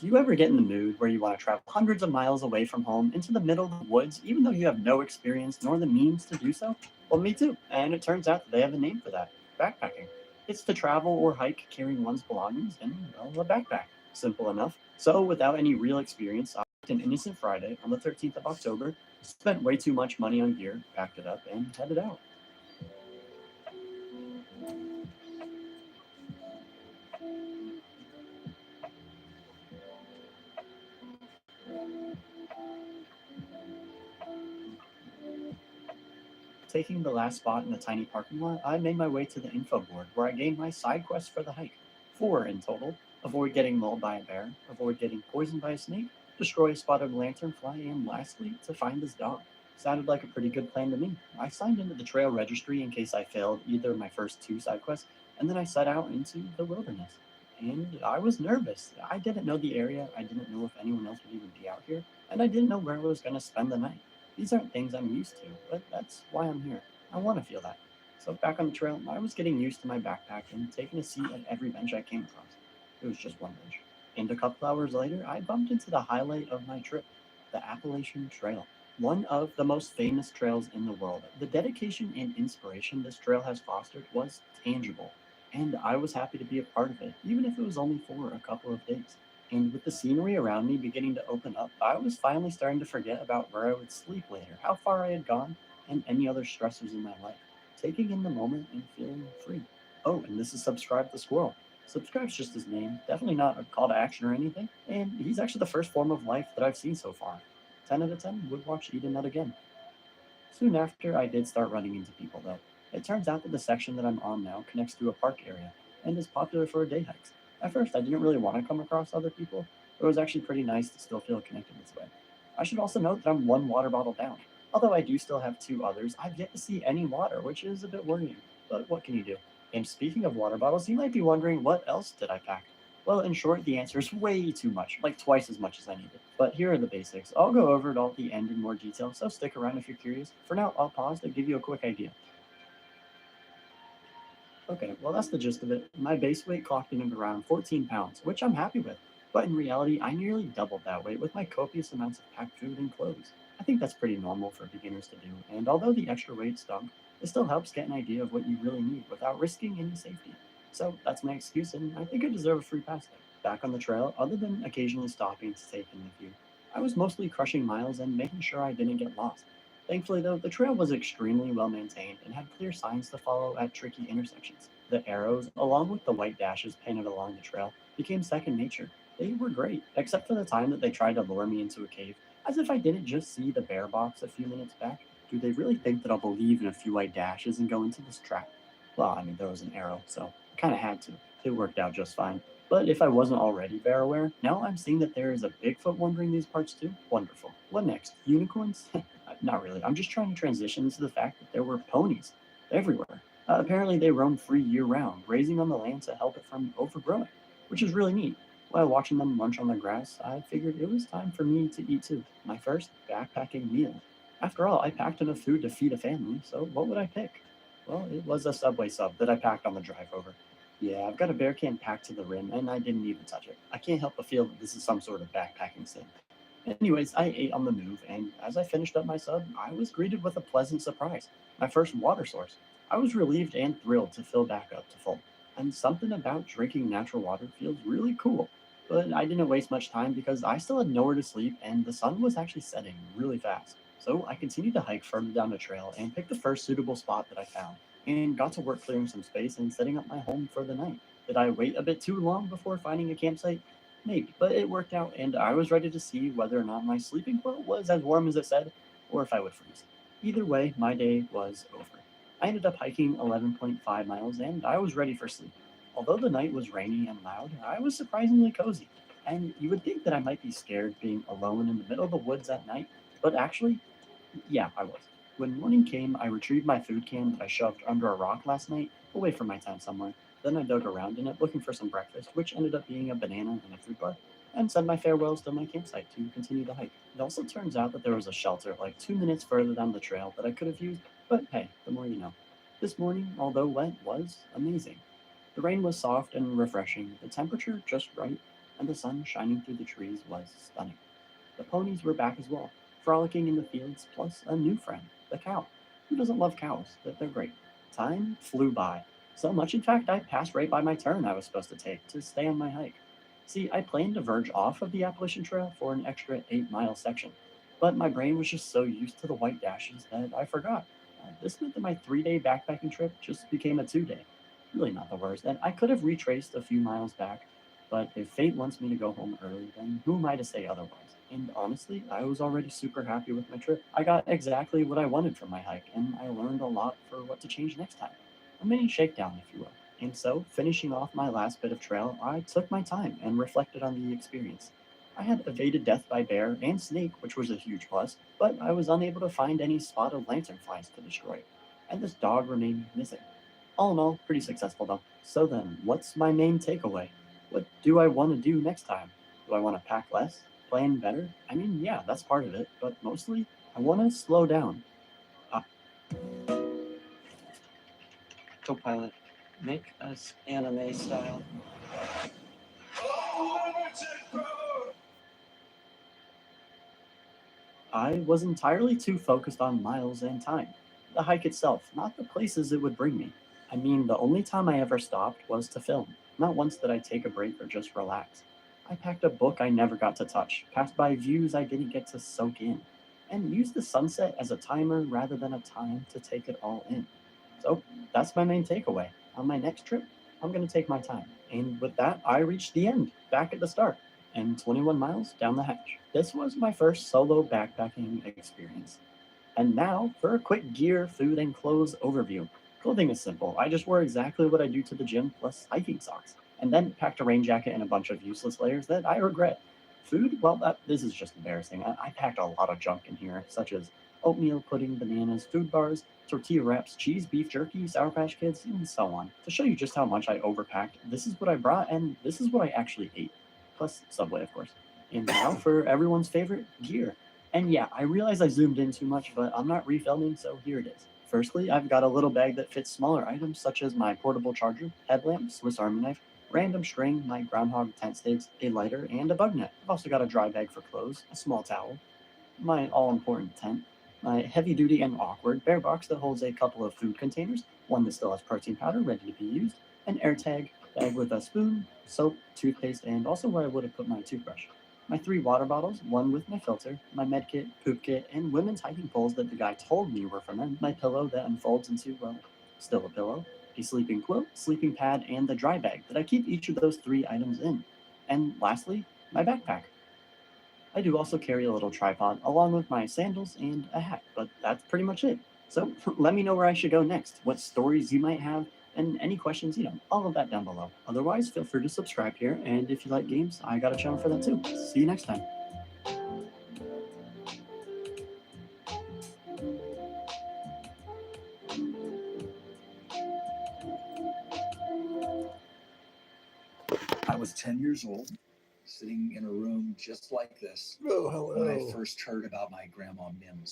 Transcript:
Do you ever get in the mood where you want to travel hundreds of miles away from home into the middle of the woods, even though you have no experience nor the means to do so? Well, me too. And it turns out that they have a name for that: backpacking. It's to travel or hike carrying one's belongings in, well, a backpack. Simple enough. So, without any real experience, I took an innocent Friday on the 13th of October, spent way too much money on gear, packed it up, and headed out. Taking the last spot in the tiny parking lot, I made my way to the info board where I gained my side quests for the hike. Four in total: avoid getting mauled by a bear, avoid getting poisoned by a snake, destroy a spotted lanternfly, and lastly, to find this dog. Sounded like a pretty good plan to me. I signed into the trail registry in case I failed either of my first two side quests, and then I set out into the wilderness. And I was nervous. I didn't know the area, I didn't know if anyone else would even be out here, and I didn't know where I was going to spend the night. These aren't things I'm used to, but that's why I'm here. I want to feel that. So back on the trail, I was getting used to my backpack and taking a seat at every bench I came across. It was just one bench. And a couple hours later, I bumped into the highlight of my trip, the Appalachian Trail, one of the most famous trails in the world. The dedication and inspiration this trail has fostered was tangible, and I was happy to be a part of it, even if it was only for a couple of days. And with the scenery around me beginning to open up, I was finally starting to forget about where I would sleep later, how far I had gone, and any other stressors in my life. Taking in the moment and feeling free. Oh, and this is Subscribe the Squirrel. Subscribe's just his name, definitely not a call to action or anything, and he's actually the first form of life that I've seen so far. 10 out of 10 would watch Eating That again. Soon after, I did start running into people though. It turns out that the section that I'm on now connects to a park area and is popular for day hikes. At first, I didn't really want to come across other people, but it was actually pretty nice to still feel connected this way. I should also note that I'm one water bottle down. Although I do still have two others, I've yet to see any water, which is a bit worrying. But what can you do? And speaking of water bottles, you might be wondering, what else did I pack? Well, in short, the answer is way too much, like twice as much as I needed. But here are the basics. I'll go over it all at the end in more detail, so stick around if you're curious. For now, I'll pause to give you a quick idea. Okay, well, that's the gist of it. My base weight clocked in at around 14 pounds, which I'm happy with. But in reality, I nearly doubled that weight with my copious amounts of packed food and clothes. I think that's pretty normal for beginners to do, and although the extra weight stunk, it still helps get an idea of what you really need without risking any safety. So that's my excuse, and I think I deserve a free pass there. Back on the trail, other than occasionally stopping to take in the view, I was mostly crushing miles and making sure I didn't get lost. Thankfully, though, the trail was extremely well maintained and had clear signs to follow at tricky intersections. The arrows, along with the white dashes painted along the trail, became second nature. They were great, except for the time that they tried to lure me into a cave, as if I didn't just see the bear box a few minutes back. Do they really think that I'll believe in a few white dashes and go into this trap? Well, I mean, there was an arrow, so I kind of had to. It worked out just fine. But if I wasn't already bear aware, now I'm seeing that there is a Bigfoot wandering these parts too. Wonderful. What next? Unicorns? Not really. I'm just trying to transition to the fact that there were ponies everywhere. Apparently, they roam free year round, grazing on the land to help it from overgrowing, which is really neat. While watching them munch on the grass, I figured it was time for me to eat too. My first backpacking meal. After all, I packed enough food to feed a family, so what would I pick? Well, it was a Subway sub that I packed on the drive over. Yeah, I've got a bear can packed to the rim, and I didn't even touch it. I can't help but feel that this is some sort of backpacking sin. Anyways, I ate on the move, and as I finished up my sub, I was greeted with a pleasant surprise: my first water source. I was relieved and thrilled to fill back up to full. And something about drinking natural water feels really cool. But I didn't waste much time because I still had nowhere to sleep, and the sun was actually setting really fast. So I continued to hike further down the trail and picked the first suitable spot that I found, and got to work clearing some space and setting up my home for the night. Did I wait a bit too long before finding a campsite? Maybe, but it worked out, and I was ready to see whether or not my sleeping quilt was as warm as it said, or if I would freeze. Either way, my day was over. I ended up hiking 11.5 miles, and I was ready for sleep. Although the night was rainy and loud, I was surprisingly cozy. And you would think that I might be scared being alone in the middle of the woods at night, but actually, yeah, I was. When morning came, I retrieved my food can that I shoved under a rock last night, away from my tent somewhere. Then I dug around in it looking for some breakfast, which ended up being a banana and a fruit bar, and said my farewells to my campsite to continue to hike. It also turns out that there was a shelter like 2 minutes further down the trail that I could have used, but hey, the more you know. This morning, although wet, was amazing. The rain was soft and refreshing, the temperature just right, and the sun shining through the trees was stunning. The ponies were back as well, frolicking in the fields, plus a new friend, the cow. Who doesn't love cows? They're great. Time flew by. So much, in fact, I passed right by my turn I was supposed to take to stay on my hike. See, I planned to verge off of the Appalachian Trail for an extra 8 mile section, but my brain was just so used to the white dashes that I forgot. This meant that my 3 day backpacking trip just became a 2 day. Really not the worst, and I could have retraced a few miles back, but if fate wants me to go home early, then who am I to say otherwise? And honestly, I was already super happy with my trip. I got exactly what I wanted from my hike, and I learned a lot for what to change next time. A mini shakedown, if you will. And so, finishing off my last bit of trail, I took my time and reflected on the experience. I had evaded death by bear and snake, which was a huge plus, but I was unable to find any spotted lanternflies to destroy. And this dog remained missing. All in all, pretty successful though. So then, what's my main takeaway? What do I want to do next time? Do I want to pack less? Plan better? I mean, yeah, that's part of it, but mostly, I want to slow down. Uh, Copilot, make us anime style. I was entirely too focused on miles and time. The hike itself, not the places it would bring me. I mean, the only time I ever stopped was to film. Not once did I take a break or just relax. I packed a book I never got to touch, passed by views I didn't get to soak in, and used the sunset as a timer rather than a time to take it all in. So that's my main takeaway. On my next trip, I'm going to take my time. And with that, I reached the end, back at the start, and 21 miles down the hatch. This was my first solo backpacking experience. And now for a quick gear, food, and clothes overview. Clothing is simple. I just wore exactly what I do to the gym plus hiking socks, and then packed a rain jacket and a bunch of useless layers that I regret. Food, well, this is just embarrassing. I packed a lot of junk in here, such as oatmeal, pudding, bananas, food bars, tortilla wraps, cheese, beef jerky, Sour Patch Kids, and so on. To show you just how much I overpacked, this is what I brought, and this is what I actually ate. Plus Subway, of course. And now for everyone's favorite gear. And yeah, I realize I zoomed in too much, but I'm not refilming, so here it is. Firstly, I've got a little bag that fits smaller items such as my portable charger, headlamp, Swiss Army knife, random string, my groundhog tent stakes, a lighter, and a bug net. I've also got a dry bag for clothes, a small towel, my all-important tent, my heavy-duty and awkward bear box that holds a couple of food containers, one that still has protein powder ready to be used, an AirTag bag with a spoon, soap, toothpaste, and also where I would have put my toothbrush. My 3 water bottles, one with my filter, my med kit, poop kit, and women's hiking poles that the guy told me were for men, my pillow that unfolds into, well, still a pillow, a sleeping quilt, sleeping pad, and the dry bag that I keep each of those 3 items in. And lastly, my backpack. I do also carry a little tripod along with my sandals and a hat, but that's pretty much it. So let me know where I should go next, what stories you might have, and any questions, all of that down below. Otherwise, feel free to subscribe here, and if you like games, I got a channel for that too. See you next time. I was 10 years old, sitting in a room just like this Oh, when I hello. first heard about my grandma Mim's